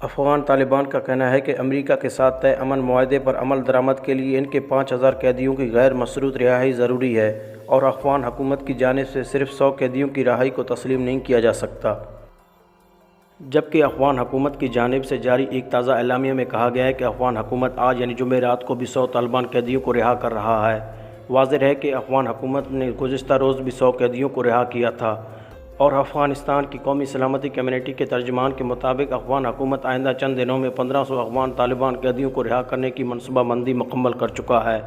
افغان طالبان کا کہنا ہے کہ امریکہ کے ساتھ طے امن معاہدے پر عمل درآمد کے لیے ان کے 5000 قیدیوں کی غیر مشروط رہائی ضروری ہے اور افغان حکومت کی جانب سے صرف 100 قیدیوں کی رہائی کو تسلیم نہیں کیا جا سکتا۔ جبکہ افغان حکومت کی جانب سے جاری ایک تازہ اعلامیہ میں کہا گیا ہے کہ افغان حکومت آج یعنی جمعرات کو بھی 100 طالبان قیدیوں کو رہا کر رہا ہے۔ واضح ہے کہ افغان حکومت نے گزشتہ روز بھی 100 قیدیوں کو رہا کیا تھا اور افغانستان کی قومی سلامتی کمیٹی کے ترجمان کے مطابق افغان حکومت آئندہ چند دنوں میں 1500 افغان طالبان قیدیوں کو رہا کرنے کی منصوبہ بندی مکمل کر چکا ہے۔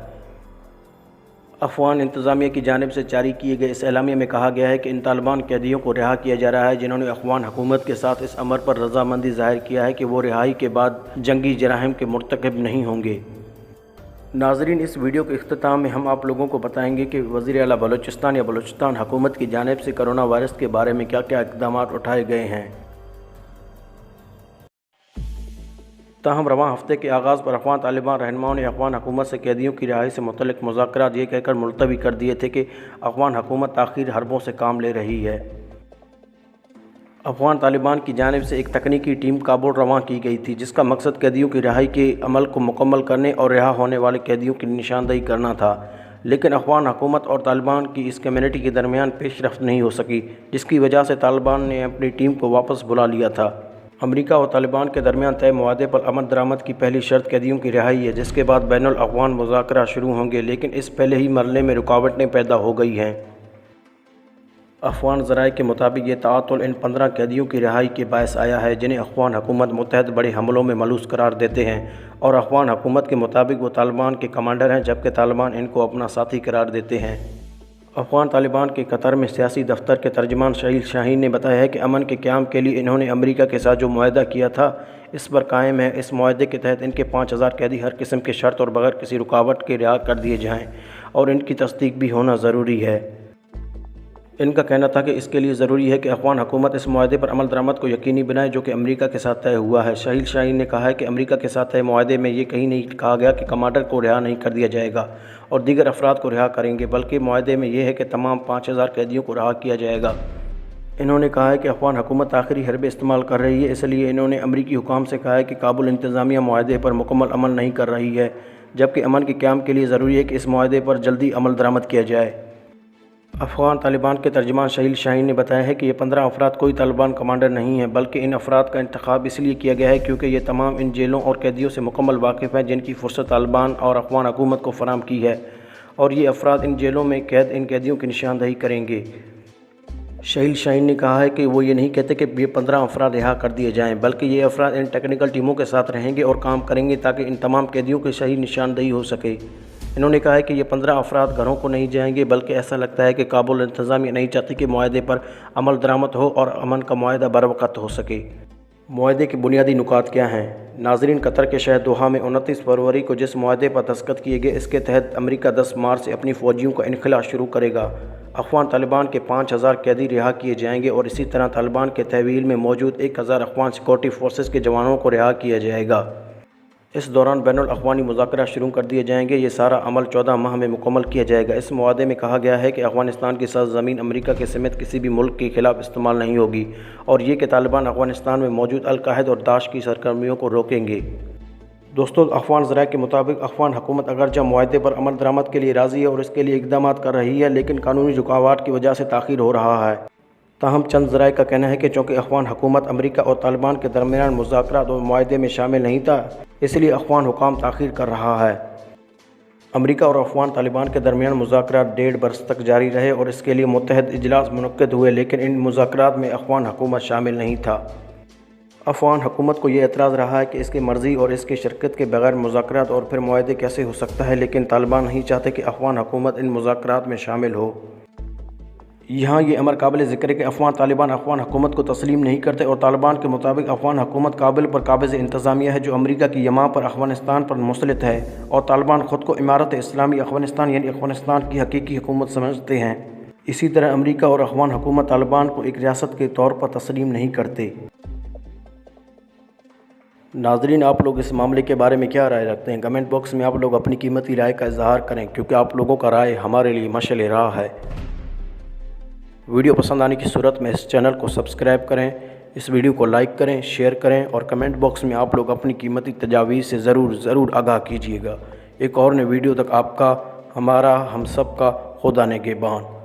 افغان انتظامیہ کی جانب سے جاری کیے گئے اس اعلامیہ میں کہا گیا ہے کہ ان طالبان قیدیوں کو رہا کیا جا رہا ہے جنہوں نے افغان حکومت کے ساتھ اس امر پر رضامندی ظاہر کیا ہے کہ وہ رہائی کے بعد جنگی جرائم کے مرتکب نہیں ہوں گے۔ ناظرین، اس ویڈیو کے اختتام میں ہم آپ لوگوں کو بتائیں گے کہ وزیر اعلیٰ بلوچستان یا بلوچستان حکومت کی جانب سے کرونا وائرس کے بارے میں کیا کیا اقدامات اٹھائے گئے ہیں۔ تاہم رواں ہفتے کے آغاز پر افغان طالبان رہنماؤں نے افغان حکومت سے قیدیوں کی رہائی سے متعلق مذاکرات یہ کہہ کر ملتوی کر دیے تھے کہ افغان حکومت تاخیر حربوں سے کام لے رہی ہے۔ افغان طالبان کی جانب سے ایک تکنیکی ٹیم کابل رواں کی گئی تھی جس کا مقصد قیدیوں کی رہائی کے عمل کو مکمل کرنے اور رہا ہونے والے قیدیوں کی نشاندہی کرنا تھا، لیکن افغان حکومت اور طالبان کی اس کمیونٹی کے درمیان پیش رفت نہیں ہو سکی، جس کی وجہ سے طالبان نے اپنی ٹیم کو واپس بلا لیا تھا۔ امریکہ اور طالبان کے درمیان طے معاہدے پر امن درآمد کی پہلی شرط قیدیوں کی رہائی ہے، جس کے بعد بین الاقوام مذاکرات شروع ہوں گے، لیکن اس پہلے ہی مرحلے میں رکاوٹیں پیدا ہو گئی ہیں۔ افغان ذرائع کے مطابق یہ تعطل ان 15 قیدیوں کی رہائی کے باعث آیا ہے جنہیں افغان حکومت متحد بڑے حملوں میں ملوث قرار دیتے ہیں، اور افغان حکومت کے مطابق وہ طالبان کے کمانڈر ہیں جبکہ طالبان ان کو اپنا ساتھی قرار دیتے ہیں۔ افغان طالبان کے قطر میں سیاسی دفتر کے ترجمان شہیل شاہین نے بتایا ہے کہ امن کے قیام کے لیے انہوں نے امریکہ کے ساتھ جو معاہدہ کیا تھا اس پر قائم ہے۔ اس معاہدے کے تحت ان کے 5000 قیدی ہر قسم کی شرط اور بغیر کسی رکاوٹ کے رہا کر دیے جائیں اور ان کی تصدیق بھی ہونا ضروری ہے۔ ان کا کہنا تھا کہ اس کے لیے ضروری ہے کہ افغان حکومت اس معاہدے پر عمل درآمد کو یقینی بنائے جو کہ امریکہ کے ساتھ طے ہوا ہے۔ شہیل شاہین نے کہا ہے کہ امریکہ کے ساتھ طے معاہدے میں یہ کہیں نہیں کہا گیا کہ کمانڈر کو رہا نہیں کر دیا جائے گا اور دیگر افراد کو رہا کریں گے، بلکہ معاہدے میں یہ ہے کہ تمام 5000 قیدیوں کو رہا کیا جائے گا۔ انہوں نے کہا ہے کہ افغان حکومت آخری حربے استعمال کر رہی ہے، اس لیے انہوں نے امریکی حکام سے کہا ہے کہ کابل انتظامیہ معاہدے پر مکمل عمل نہیں کر رہی ہے، جبکہ امن کے قیام کے لیے ضروری ہے کہ اس معاہدے پر جلدی عمل درآمد کیا جائے۔ افغان طالبان کے ترجمان شہیل شاہین نے بتایا ہے کہ یہ 15 افراد کوئی طالبان کمانڈر نہیں ہیں، بلکہ ان افراد کا انتخاب اس لیے کیا گیا ہے کیونکہ یہ تمام ان جیلوں اور قیدیوں سے مکمل واقف ہیں جن کی فرصت طالبان اور افغان حکومت کو فراہم کی ہے، اور یہ افراد ان جیلوں میں قید ان قیدیوں کی نشاندہی کریں گے۔ شہیل شاہین نے کہا ہے کہ وہ یہ نہیں کہتے کہ یہ 15 افراد رہا کر دیے جائیں، بلکہ یہ افراد ان ٹیکنیکل ٹیموں کے ساتھ رہیں گے اور کام کریں گے تاکہ ان تمام قیدیوں کی صحیح نشاندہی ہو سکے۔ انہوں نے کہا ہے کہ یہ 15 افراد گھروں کو نہیں جائیں گے، بلکہ ایسا لگتا ہے کہ کابل انتظامیہ نہیں چاہتی کہ معاہدے پر عمل درآمد ہو اور امن کا معاہدہ بروقت ہو سکے۔ معاہدے کے بنیادی نکات کیا ہیں؟ ناظرین، قطر کے شہر دوحہ میں 29 فروری کو جس معاہدے پر دستخط کیے گئے اس کے تحت امریکہ 10 مارچ سے اپنی فوجیوں کا انخلاء شروع کرے گا۔ افغان طالبان کے 5000 قیدی رہا کیے جائیں گے اور اسی طرح طالبان کے تحویل میں موجود 1000 افغان سیکورٹی فورسز کے جوانوں کو رہا کیا جائے گا۔ اس دوران بین الاقوامی مذاکرات شروع کر دیے جائیں گے۔ یہ سارا عمل 14 ماہ میں مکمل کیا جائے گا۔ اس معاہدے میں کہا گیا ہے کہ افغانستان کی سرزمین امریکہ کے سمیت کسی بھی ملک کے خلاف استعمال نہیں ہوگی، اور یہ کہ طالبان افغانستان میں موجود القاعدہ اور داعش کی سرگرمیوں کو روکیں گے۔ دوستو، افغان ذرائع کے مطابق افغان حکومت اگرچہ معاہدے پر عمل درآمد کے لیے راضی ہے اور اس کے لیے اقدامات کر رہی ہے، لیکن قانونی رکاوٹ کی وجہ سے تاخیر ہو رہا ہے۔ تاہم چند ذرائع کا کہنا ہے کہ چونکہ افغان حکومت امریکہ اور طالبان کے درمیان مذاکرات اور معاہدے میں شامل نہیں تھا، اس لیے افغان حکام تاخیر کر رہا ہے۔ امریکہ اور افغان طالبان کے درمیان مذاکرات 1.5 برس تک جاری رہے اور اس کے لیے متعدد اجلاس منعقد ہوئے، لیکن ان مذاکرات میں افغان حکومت شامل نہیں تھا۔ افغان حکومت کو یہ اعتراض رہا ہے کہ اس کی مرضی اور اس کی شرکت کے بغیر مذاکرات اور پھر معاہدے کیسے ہو سکتا ہے، لیکن طالبان نہیں چاہتے کہ افغان حکومت ان مذاکرات میں شامل ہو۔ یہاں یہ امر قابل ذکر ہے کہ افغان طالبان افغان حکومت کو تسلیم نہیں کرتے اور طالبان کے مطابق افغان حکومت کابل پر قابض انتظامیہ ہے جو امریکہ کی یماں پر افغانستان پر مسلط ہے، اور طالبان خود کو امارت اسلامی افغانستان یعنی افغانستان کی حقیقی حکومت سمجھتے ہیں۔ اسی طرح امریکہ اور افغان حکومت طالبان کو ایک ریاست کے طور پر تسلیم نہیں کرتے۔ ناظرین، آپ لوگ اس معاملے کے بارے میں کیا رائے رکھتے ہیں؟ کمنٹ باکس میں آپ لوگ اپنی قیمتی رائے کا اظہار کریں، کیونکہ آپ لوگوں کا رائے ہمارے لیے مشعل راہ ہے۔ ویڈیو پسند آنے کی صورت میں اس چینل کو سبسکرائب کریں، اس ویڈیو کو لائک کریں، شیئر کریں اور کمنٹ باکس میں آپ لوگ اپنی قیمتی تجاویز سے ضرور آگاہ کیجیے گا۔ ایک اور نئے ویڈیو تک آپ کا، ہمارا، ہم سب کا خدا نگہبان۔